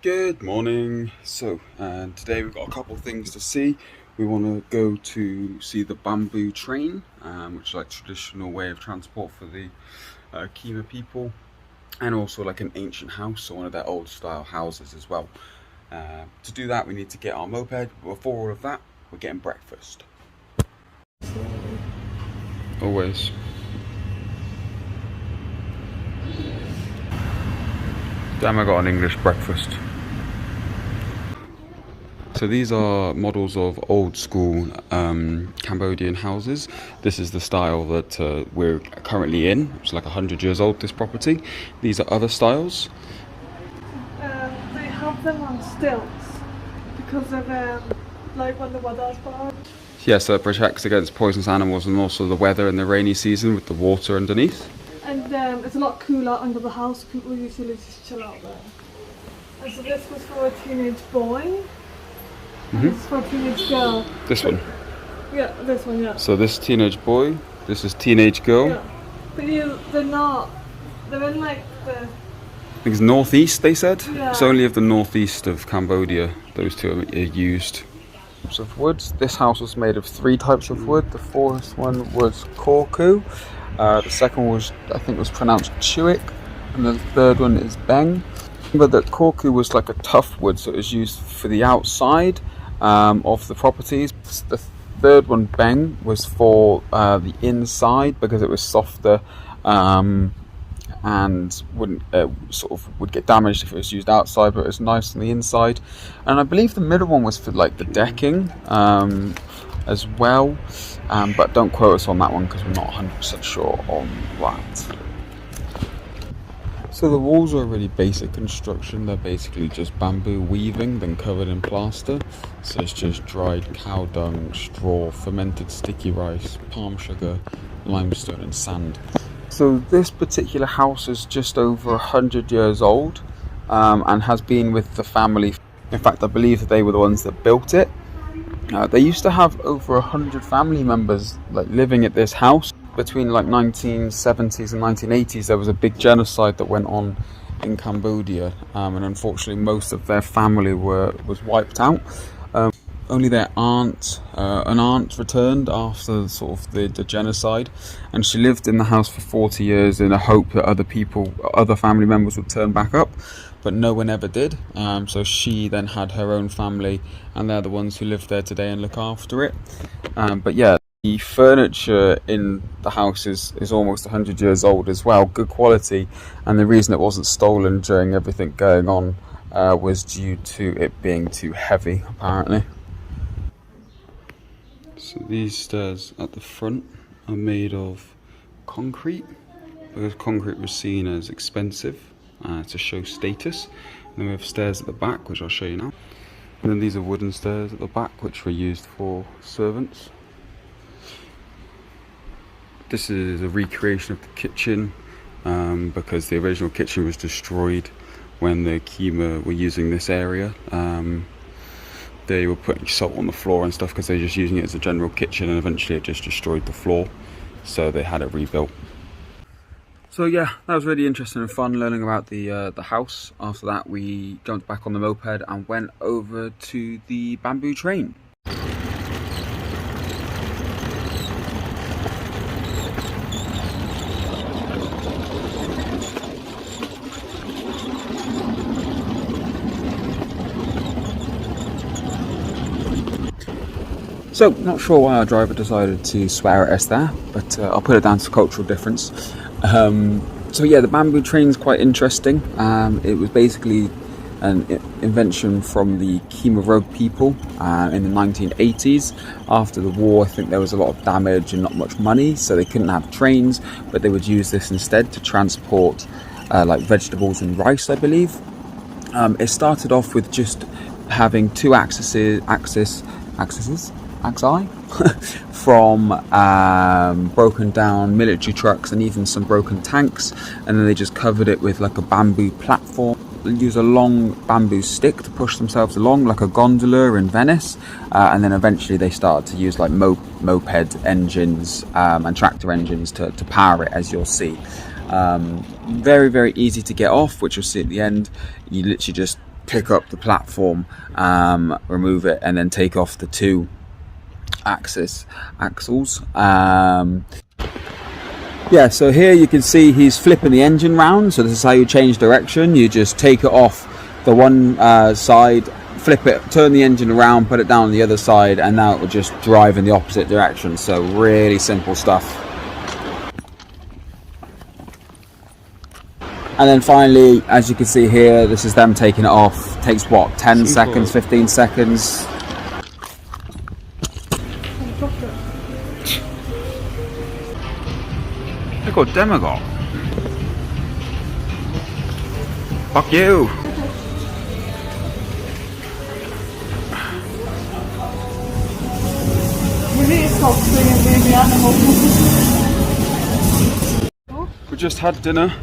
Good morning. Today we've got a couple of things to see. We want to go to see the bamboo train, which is like traditional way of transport for the Kima people, and also like an ancient house, so one of their old style houses as well. To do that, we need to get our moped. Before all of that, we're getting breakfast. Always. Damn, I got an English breakfast. So these are models of old school Cambodian houses. This is the style that we're currently in. It's like 100 years old, this property. These are other styles. They have them on stilts because of like when the weather's bad. Yeah, so it protects against poisonous animals and also the weather in the rainy season with the water underneath. And it's a lot cooler under the house. People usually just chill out there. And so this was for a teenage boy. This is for a teenage girl. This one. Yeah, this one, yeah. So this teenage boy, this is teenage girl. Yeah. But they're not. They're in like the. I think it's northeast, they said. Yeah. It's only of the northeast of Cambodia, those two are used. Types of woods. This house was made of 3 types of wood. The first one was korku. The second one was, I think, was pronounced chuik, and the third one is beng. But the korku was like a tough wood, so it was used for the outside of the properties. The third one, beng, was for the inside because it was softer and wouldn't would get damaged if it was used outside, but it was nice on the inside. And I believe the middle one was for like the decking as well, but don't quote us on that one because we're not 100% sure on that. So the walls are really basic construction. They're basically just bamboo weaving, then covered in plaster. So it's just dried cow dung, straw, fermented sticky rice, palm sugar, limestone and sand. So this particular house is just over 100 years old and has been with the family. In fact, I believe that they were the ones that built it. They used to have over 100 family members like living at this house. Between like 1970s and 1980s, there was a big genocide that went on in Cambodia, and unfortunately most of their family was wiped out. Only their an aunt returned after sort of the genocide, and she lived in the house for 40 years in a hope that other family members would turn back up, but no one ever did. So she then had her own family, and they're the ones who live there today and look after it. But yeah, the furniture in the house is almost 100 years old as well, good quality, and the reason it wasn't stolen during everything going on was due to it being too heavy, apparently. So these stairs at the front are made of concrete, because concrete was seen as expensive to show status. And then we have stairs at the back, which I'll show you now. And then these are wooden stairs at the back, which were used for servants. This is a recreation of the kitchen, because the original kitchen was destroyed when the Kima were using this area. They were putting salt on the floor and stuff because they were just using it as a general kitchen, and eventually it just destroyed the floor, so they had it rebuilt. So yeah, that was really interesting and fun learning about the house. After that, we jumped back on the moped and went over to the bamboo train. So, not sure why our driver decided to swear at us there, but I'll put it down to cultural difference. So yeah, the bamboo train's quite interesting. It was basically an invention from the Kima Road people in the 1980s. After the war, I think there was a lot of damage and not much money, so they couldn't have trains, but they would use this instead to transport like vegetables and rice, I believe. It started off with just having 2 axes from broken down military trucks and even some broken tanks, and then they just covered it with like a bamboo platform. They use a long bamboo stick to push themselves along like a gondola in Venice, and then eventually they started to use like moped engines and tractor engines to power it, as you'll see. Very, very easy to get off, which you'll see at the end. You literally just pick up the platform, remove it, and then take off the two axles. Yeah, so here you can see he's flipping the engine round. So this is how you change direction. You just take it off the one side, flip it, turn the engine around, put it down on the other side, and now it will just drive in the opposite direction. So really simple stuff. And then finally, as you can see here, this is them taking it off. Takes what, 10 seconds, 15 seconds? Look what them I got. Fuck you. We need to stop seeing baby animals. We just had dinner.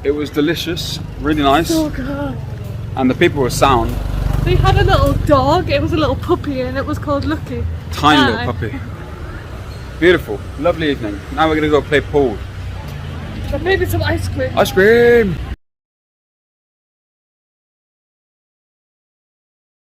It was delicious, really nice. Oh god. And the people were sound. We had a little dog, it was a little puppy and it was called Lucky. Tiny little puppy. Beautiful, lovely evening. Now we're going to go play pool. And maybe some ice cream. Ice cream!